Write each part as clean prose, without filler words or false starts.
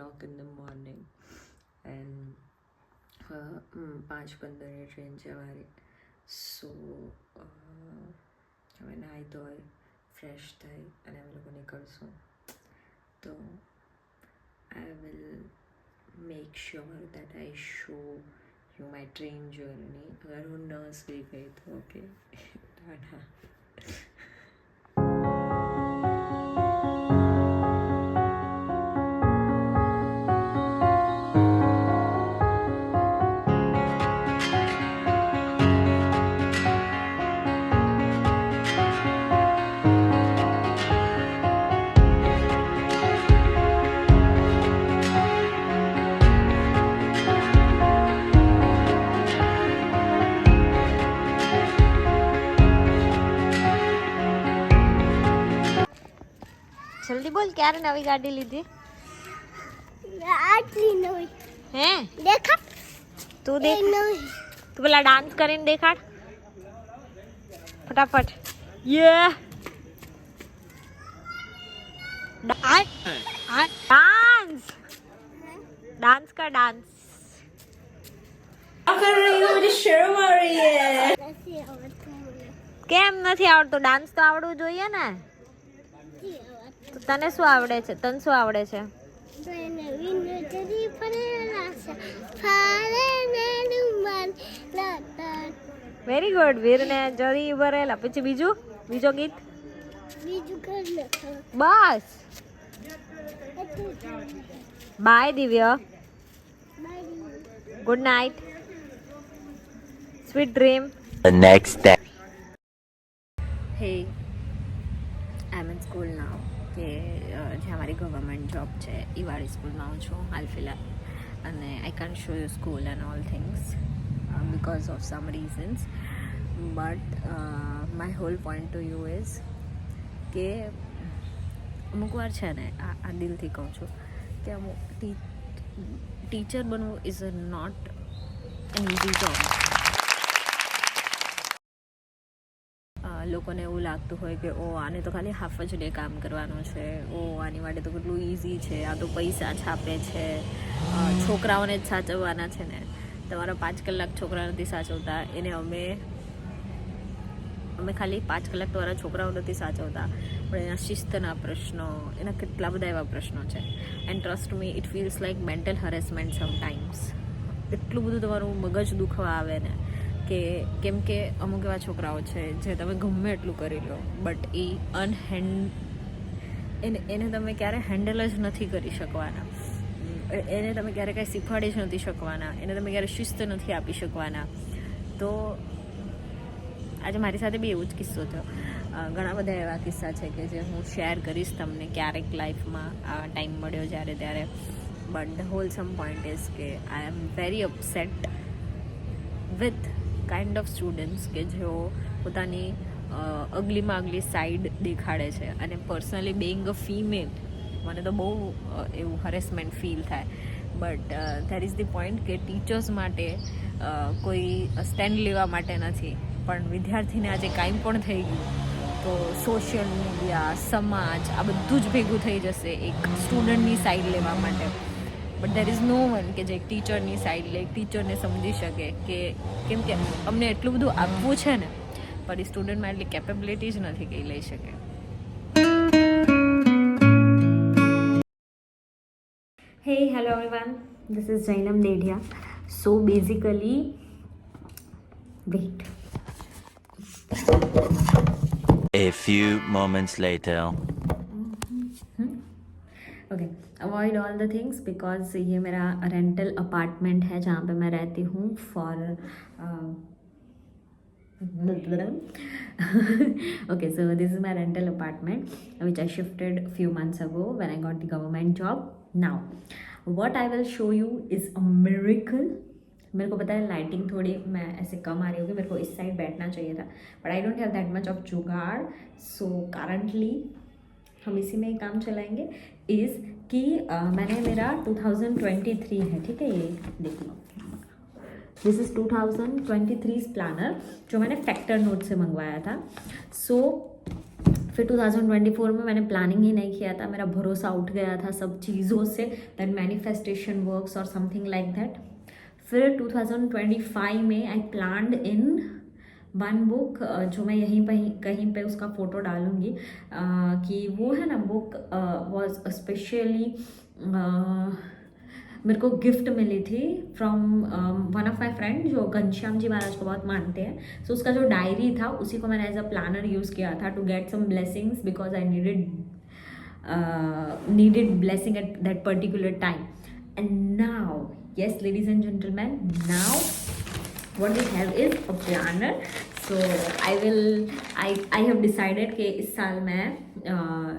o'clock in the morning and 5:15 train છે અમારી. સો હવે નાહી ધોઈ ફ્રેશ થઈ અને અમે લોકો નીકળશું. તો I will make sure that I show you my train journey. અગર હું નર્સ બી ગઈ તો ઓકે. ટાટા. જલ્દી બોલ, ક્યારે નવી ગાડી લીધી? આટલી નવી હે દેખાડ. તું દેખ, તું પેલા ડાન્સ કરીને દેખાડ ફટાફટ. યે ડાન્સ ડાન્સ કર, ડાન્સ. કેમ નથી આવડતું? ડાન્સ તો આવડવું જોઈએ ને. તો તને શું આવડે છે? તને શું આવડે છે? Very good. વીરને જરી ભરેલા. પછી બીજો ગીત બસ. બાય દિવ્ય. Good night. Sweet dream. The next day. Hey, I'm in school now. કે જ્યાં મારી ગવર્મેન્ટ જોબ છે એ વાળી સ્કૂલમાં હું છું હાલ ફિલહાલ. અને I can't show you school and all things because of some reasons. But my whole point to you is કે અમુક વાર છે ને, આ દિલથી કહું છું કે અમુક ટીચર બનવું is a not an easy job. લોકોને એવું લાગતું હોય કે ઓ આને તો ખાલી હાફ જ ડે કામ કરવાનું છે, ઓ આની માટે તો કેટલું ઇઝી છે, આ તો પૈસા છાપે છે, છોકરાઓને જ સાચવવાના છે ને. તમારા 5 કલાક છોકરા નથી સાચવતા, એને અમે ખાલી 5 કલાક તમારા છોકરાઓ નથી સાચવતા, પણ એના શિસ્તના પ્રશ્નો, એના કેટલા બધા એવા પ્રશ્નો છે. And trust me, it feels like mental harassment sometimes. એટલું બધું તમારું મગજ દુખવા આવે ને કે કેમ કે અમુક એવા છોકરાઓ છે જે તમે ગમે એટલું કરી લો બટ એને તમે ક્યારે હેન્ડલ જ નથી કરી શકવાના, એને તમે ક્યારે કાંઈ શીખવાડી જ નથી શકવાના, એને તમે ક્યારે શિસ્ત નથી આપી શકવાના. તો આજે મારી સાથે બી એવું જ કિસ્સો થયો. ઘણા બધા એવા કિસ્સા છે કે જે હું શેર કરીશ તમને ક્યારેક લાઈફમાં ટાઈમ મળ્યો જ્યારે ત્યારે. But the wholesome point is કે I am very upset with kind of students કે જેઓ પોતાની અગલીમાં અગલી સાઈડ દેખાડે છે. અને પર્સનલી બિંગ અ ફિમેલ મને તો બહુ એવું હરેસમેન્ટ ફીલ થાય. But that is the point કે ટીચર્સ માટે કોઈ સ્ટેન્ડ લેવા માટે નથી, પણ વિદ્યાર્થીને આજે કાંઈ પણ થઈ ગયું તો સોશિયલ મીડિયા, સમાજ, આ બધું જ ભેગું થઈ જશે એક સ્ટુડન્ટની સાઈડ લેવા માટે. But there is no one કે જે એક ટીચરની સાઈડ લે, એક ટીચરને સમજી શકે કે કેમ કે અમને એટલું બધું આપવું છે ને, પણ એ સ્ટુડન્ટમાં એટલી કેપેબિલિટી જ નથી કે લઈ શકે. Hey, hello everyone. This is Jainam Dedhia. So basically, wait. A few moments later. Okay, avoid all the things because ये मेरा रेंटल अपार्टमेंट है जहाँ पे मैं रहती हूँ for okay, so this is my rental apartment which I shifted a few months ago when I got the government job. Now what I will show you is a miracle. मेरे को पता है लाइटिंग थोड़ी मैं ऐसे कम आ रही होगी, मेरे को इस साइड बैठना चाहिए था, but I don't have that much of jugaad. So currently हम इसी में ही काम चलाएंगे. इज़ कि मैंने मेरा 2023 है, ठीक है, ये देख लो, दिस इज़ 2023 प्लानर जो मैंने फैक्टर नोट से मंगवाया था. सो फिर 2024 में मैंने प्लानिंग ही नहीं किया था, मेरा भरोसा उठ गया था सब चीज़ों से, दैट मैनिफेस्टेशन वर्क्स और समथिंग लाइक दैट। फिर 2025 में आई प्लान्ड इन वन बुक, जो मैं यहीं पर कहीं पे उसका फ़ोटो डालूँगी, कि वो है ना बुक वॉज स्पेशली मेरे को गिफ्ट मिली थी from one of my friend जो घनश्याम जी महाराज को बहुत मानते हैं। सो उसका जो डायरी था उसी को मैंने एज अ प्लानर यूज़ किया था to get some blessings because I needed blessing at that particular time. And now, yes ladies and gentlemen, now what we have is a planner. So I have decided कि इस साल मैं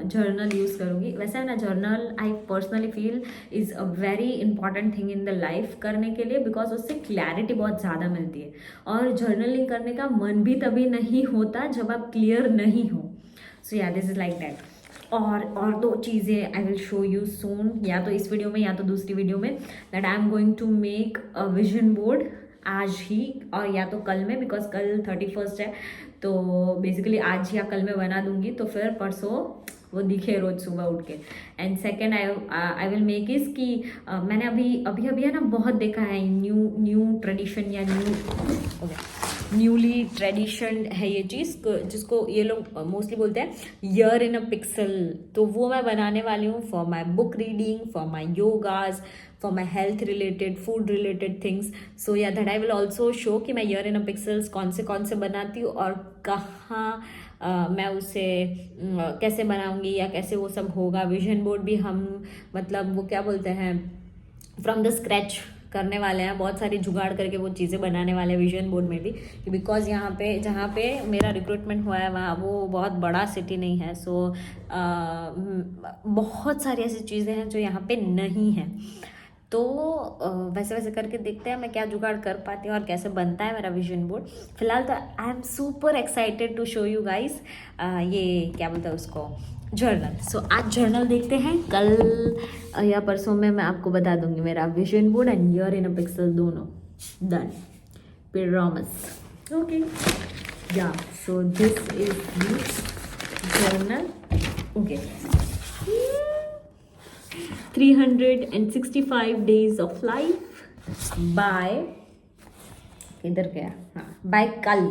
journal use करूँगी। वैसे ना journal I personally feel is a very important thing in the life करने के लिए, बिकॉज उससे क्लैरिटी बहुत ज़्यादा मिलती है, और जर्नलिंग करने का मन भी तभी नहीं होता जब आप क्लियर नहीं हो। सो या दिस इज़ लाइक दैट। और दो चीज़ें आई विल शो यू सून, या तो इस वीडियो में या तो दूसरी वीडियो में, that I am going to make a vision board आज ही और या तो कल में, बिकॉज कल 31st है, तो बेसिकली आज या कल में बना दूंगी, तो फिर परसों वो दिखे रोज सुबह उठ के। And second I will make इस कि मैंने अभी है ना बहुत देखा है न्यू ट्रेडिशन या न्यूली ट्रेडिशन है ये चीज़, जिसको ये लोग मोस्टली बोलते हैं ईयर इन अ पिक्सल। तो वो मैं बनाने वाली हूँ for my book reading, for my yogas, for my health related, food related things. So yeah that I will also show कि मैं ईयर इन अ पिक्सल्स कौन से बनाती हूँ और कहाँ मैं उसे कैसे बनाऊँगी या कैसे वो सब होगा। विजन बोर्ड भी हम मतलब वो क्या बोलते हैं फ्रॉम द स्क्रैच करने वाले हैं, बहुत सारी जुगाड़ करके वो चीज़ें बनाने वाले हैं विजन बोर्ड में भी, बिकॉज यहाँ पे जहाँ पे मेरा रिक्रूटमेंट हुआ है वहाँ वो बहुत बड़ा सिटी नहीं है। सो बहुत सारी ऐसी चीज़ें हैं जो यहाँ पे नहीं हैं। तो वैसे करके देखते हैं मैं क्या जुगाड़ कर पाती हूँ और कैसे बनता है मेरा विजन बोर्ड। फिलहाल तो I am super excited to show you guys ये क्या बोलते हैं उसको, जर्नल। सो आज जर्नल देखते हैं, कल या परसों में मैं आपको बता दूंगी मेरा vision board and year in a pixel दोनों done, promise. Okay yeah so this is journal. Okay 365 days of life बाय इधर गया, हाँ बाय कल,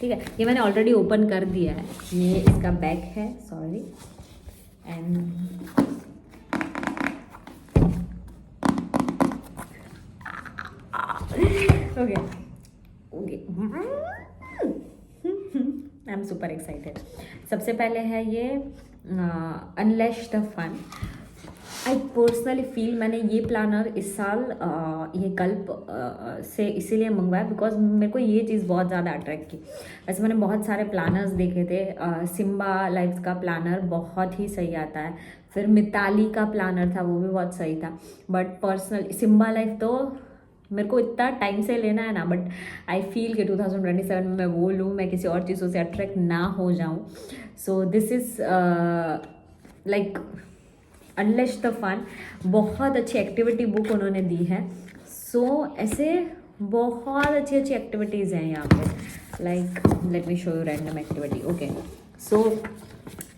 ठीक है। ये मैंने ऑलरेडी ओपन कर दिया है, ये इसका बैक है, sorry. And okay I am super excited. सबसे पहले है ये unleash the fun. I personally feel मैंने ये प्लानर इस साल ये कल्प से इसीलिए मंगवाया बिकॉज मेरे को ये चीज़ बहुत ज़्यादा अट्रैक्ट की। वैसे मैंने बहुत सारे प्लानर्स देखे थे, सिम्बा लाइफ का प्लानर बहुत ही सही आता है, फिर मिताली का प्लानर था वो भी बहुत सही था, बट पर्सनल सिम्बा लाइफ तो मेरे को इतना टाइम से लेना है ना, बट आई फील कि 2027 में मैं वो लूँ, मैं किसी और चीज़ों से अट्रैक्ट ना हो जाऊँ। So this is like unleash the fun. बहुत अच्छी एक्टिविटी बुक उन्होंने दी है। सो ऐसे बहुत अच्छी एक्टिविटीज़ हैं यहाँ पे, like let me show you random activity. Okay so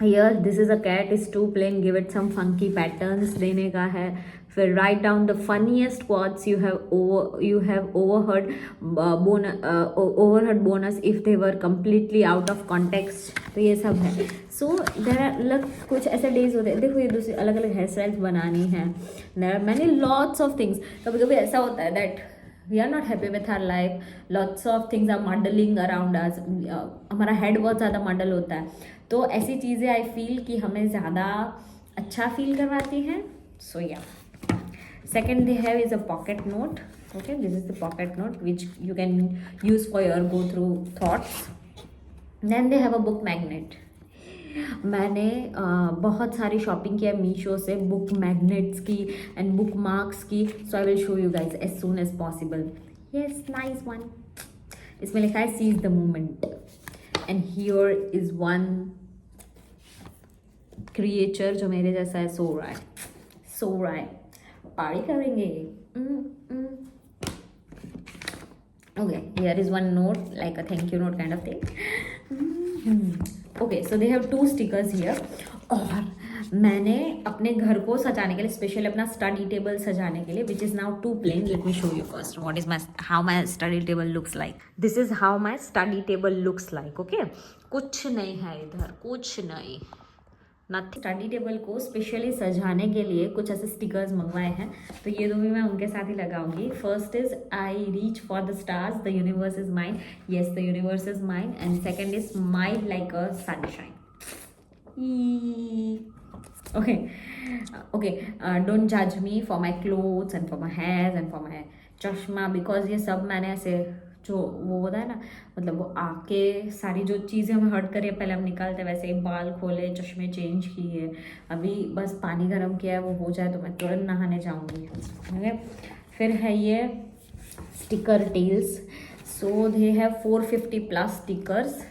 here this is a cat is to playing, give it some funky patterns देने का है। फिर write down the funniest quotes you have overheard bonus if they were completely out of context. तो ये सब है। सो there are कुछ ऐसे डेज होते हैं, देखो ये दूसरी अलग अलग हेयर स्टाइल्स बनानी है, there are many lots of things. कभी कभी ऐसा होता है that we are not happy with our life, lots of things are modelling around us, हमारा हेड बहुत ज़्यादा मॉडल होता है। तो ऐसी चीज़ें आई फील कि हमें ज़्यादा अच्छा फील करवाती हैं। सो या second they have is a pocket note. Okay, this is the pocket note which you can use for your go through thoughts. Then they have a book magnet. मैंने बहुत सारी शॉपिंग किया मीशो से बुक मैग्नेट्स की and bookmarks की। So I will show you guys as soon as possible. Yes nice one. इसमें लिखा है seize the moment and here is one creature जो मेरे जैसा है, सो रहा है, पार्टी करेंगे। Okay, here is one note, like a thank you note kind of thing. Okay, so they have 2 stickers here. और मैंने अपने घर को सजाने के लिए स्पेशली अपना स्टडी टेबल सजाने के लिए, which is now too plain. Let me show you first what is my how my study table looks like. This is how my study table looks like. Okay, कुछ नहीं है इधर, कुछ नहीं, नथिंग. स्टडी टेबल को specially सजाने के लिए कुछ ऐसे स्टिकर्स मंगवाए हैं, तो ये 2 भी मैं उनके साथ ही लगाऊंगी. First is I reach for the stars, the universe is mine. Yes, the universe is mine. And second is smile like a sunshine. Okay, don't judge me for my clothes and for my hairs and for my चश्मा, because ये सब मैंने ऐसे जो वो होता है ना, मतलब वो आके सारी जो चीज़ें हमें हर्ट करिए पहले हम निकालते हैं, वैसे ही बाल खोले, चश्मे चेंज किए, अभी बस पानी गर्म किया है, वो हो जाए तो मैं तुरंत नहाने जाऊँगी. ओके, फिर है ये sticker tales. So they have 450+ stickers.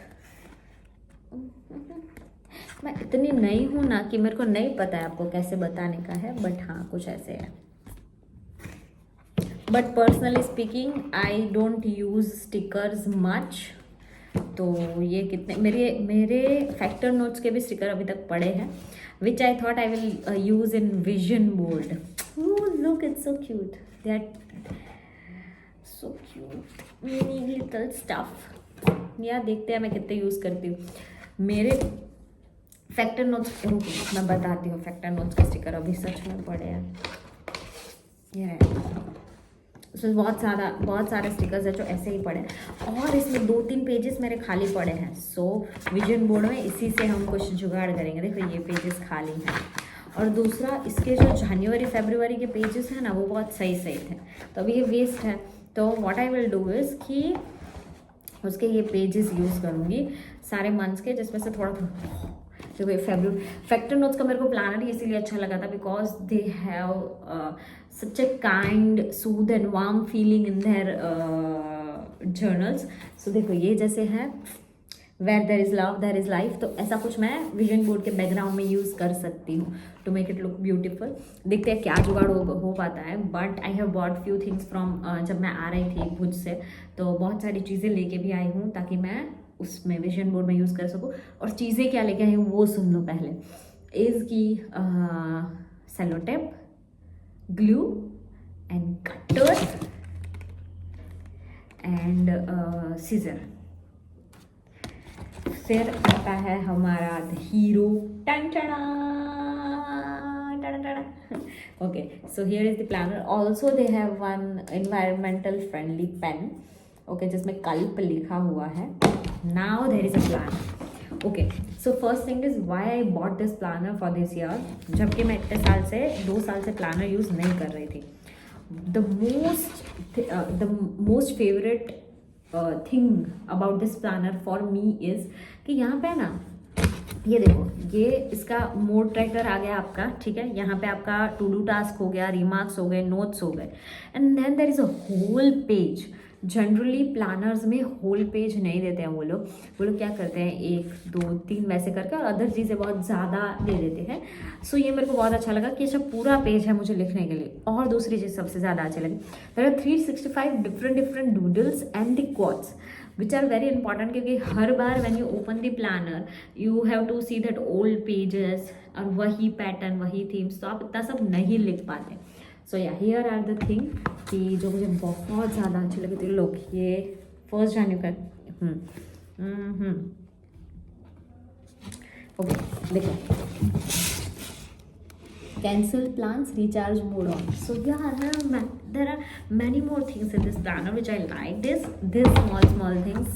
मैं इतनी नई हूँ ना कि मेरे को नहीं पता है आपको कैसे बताने का है, बट हाँ कुछ ऐसे है. But personally speaking I don't use stickers much. तो ये कितने मेरे फैक्टर नोट्स के भी स्टिकर अभी तक पड़े हैं, which I thought I will use in vision board. Look, it's so cute, they are so cute mini little stuff. Yeah देखते हैं मैं कितने यूज़ करती हूँ. मेरे फैक्टर नोट्स, मैं बताती हूँ फैक्टर नोट्स के स्टिकर अभी सच में पड़े हैं. ये है, उसमें बहुत सारे स्टिकर्स है जो ऐसे ही पड़े हैं, और इसमें 2-3 पेजेस मेरे खाली पड़े हैं. सो विजन बोर्ड में इसी से हम कुछ जुगाड़ करेंगे. देखो ये पेजेस खाली हैं, और दूसरा इसके जो जनवरी फरवरी के पेजेस हैं ना, वो बहुत सही थे, तो अभी ये वेस्ट है. तो what I will do is कि उसके ये पेजेस यूज़ करूँगी सारे मंथ्स के, जिसमें से थोड़ा देखो फैब्रिक फैक्टर नोट्स का मेरे को प्लानर इसीलिए अच्छा लगा था, because they have such a kind soothe and warm feeling in their journals. So देखो ये जैसे है, where there is love there is life, तो ऐसा कुछ मैं विजन बोर्ड के बैकग्राउंड में यूज़ कर सकती हूँ to make it look beautiful. देखते हैं क्या जुगाड़ हो पाता है. But I have bought few things from, जब मैं आ रही थी भुज से, तो बहुत सारी चीज़ें लेके भी आई हूँ ताकि मैं उसमें विजन बोर्ड में यूज़ कर सकूँ. और चीज़ें क्या लेके आई हूँ वो सुन लो पहले. इज़ की sello tape, glue and cutter and scissor. फिर आता है हमारा the hero. Okay, so here is the planner. Also they have one environmental friendly pen, okay, जिसमें कल्प लिखा हुआ है. Now there is a planner. Okay, so first thing is why I bought this planner for this year, जबकि मैं इतने साल से 2 साल से प्लानर यूज़ नहीं कर रही थी. The most favourite thing about this planner for me is कि यहाँ पे ना, ये देखो, ये इसका मोड ट्रैकर आ गया आपका, ठीक है. यहाँ पे आपका टू डू टास्क हो गया, रिमार्क्स हो गए, नोट्स हो गए, and then there is a whole page. Generally planners में होल पेज नहीं देते हैं वो लोग क्या करते हैं 1 2 3 वैसे करके, और अदर चीज़ें बहुत ज़्यादा दे देते हैं. सो ये मेरे को बहुत अच्छा लगा कि अच्छा पूरा पेज है मुझे लिखने के लिए. और दूसरी चीज़ सबसे ज़्यादा अच्छी लगी, there are 365 different doodles and the quads which are very important, क्योंकि हर बार when you open the planner you have to see that old pages और वही पैटर्न वही थीम्स, तो आप इतना सब नहीं लिख पाते. सो या हियर आर द थिंग कि जो मुझे बहुत ज़्यादा अच्छी लगी थी. लोग ये 1 जनवरी का ओके, देखो, cancel plans, recharge mode on. So yeah, there are many more things in this planner which I like. This small things.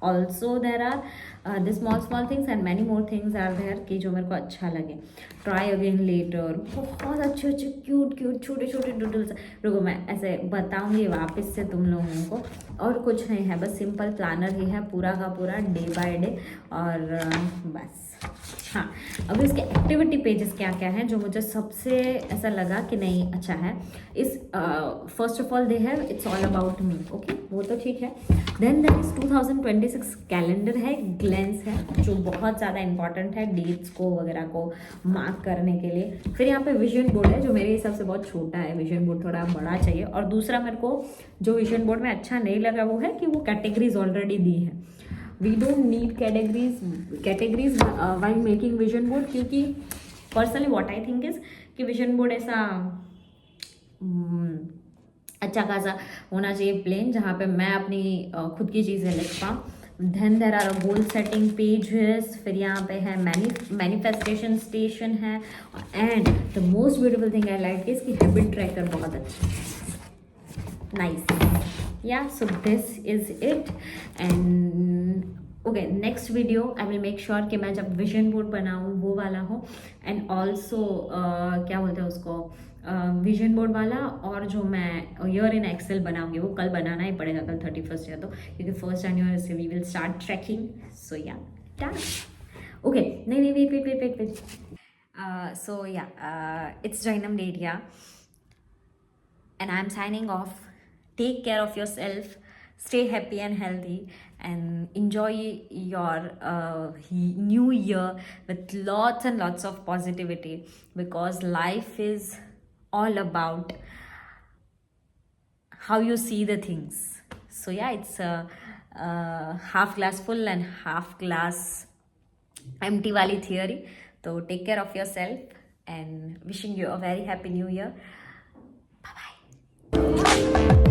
Also there are the small things and many more things are there कि जो मेरे को अच्छा लगे. Try again later. बहुत अच्छे cute छोटे doodles. रुको मैं ऐसे बताऊंगी वापस से तुम लोगों को. और कुछ नहीं है, बस सिंपल प्लानर ही है पूरा का पूरा, डे बाय डे. और बस हाँ, अभी उसके एक्टिविटी पेजेस क्या क्या हैं जो मुझे सबसे ऐसा लगा कि नहीं अच्छा है. इस first of all they have it's all about me. Okay, वो तो ठीक है. देन देयर इज 2023 26 कैलेंडर है, ग्लेंस है, जो बहुत ज़्यादा इंपॉर्टेंट है डेट्स को वगैरह को मार्क करने के लिए। फिर यहाँ पे विजन बोर्ड है जो मेरे हिसाब से बहुत छोटा है, विजन बोर्ड थोड़ा बड़ा चाहिए। और दूसरा मेरे को जो विजन बोर्ड में अच्छा नहीं लगा वो है कि वो कैटेगरीज ऑलरेडी दी है। We don't need categories while making vision board, क्योंकि personally what I think is कि विजन बोर्ड ऐसा अच्छा खासा होना चाहिए प्लेन, जहाँ पे मैं अपनी खुद की चीज़ें लिख पाऊँ। Then there are goal setting pages, फिर यहाँ पे है मैनिफेस्टेशन स्टेशन है, and the most beautiful thing I like is कि हैबिट ट्रैकर बहुत अच्छा है, nice. Yeah so this is it and okay, next video I will make sure कि मैं जब विजन बोर्ड बनाऊँ वो वाला हो, एंड ऑल्सो क्या बोलते हैं उसको, विजन बोर्ड वाला, और जो मैं ईयर इन एक्सेल बनाऊंगी वो कल बनाना ही पड़ेगा, कल 31 है तो, क्योंकि 1 जनवरी से we will start tracking. So yeah okay, नहीं wait so yeah it's Jainam Dedia and I'm signing off. Take care of yourself, stay happy and healthy, and enjoy your new year with lots and lots of positivity, because life is all about how you see the things. So yeah, it's half glass full and half glass empty wali theory. So take care of yourself and wishing you a very happy new year. Bye bye.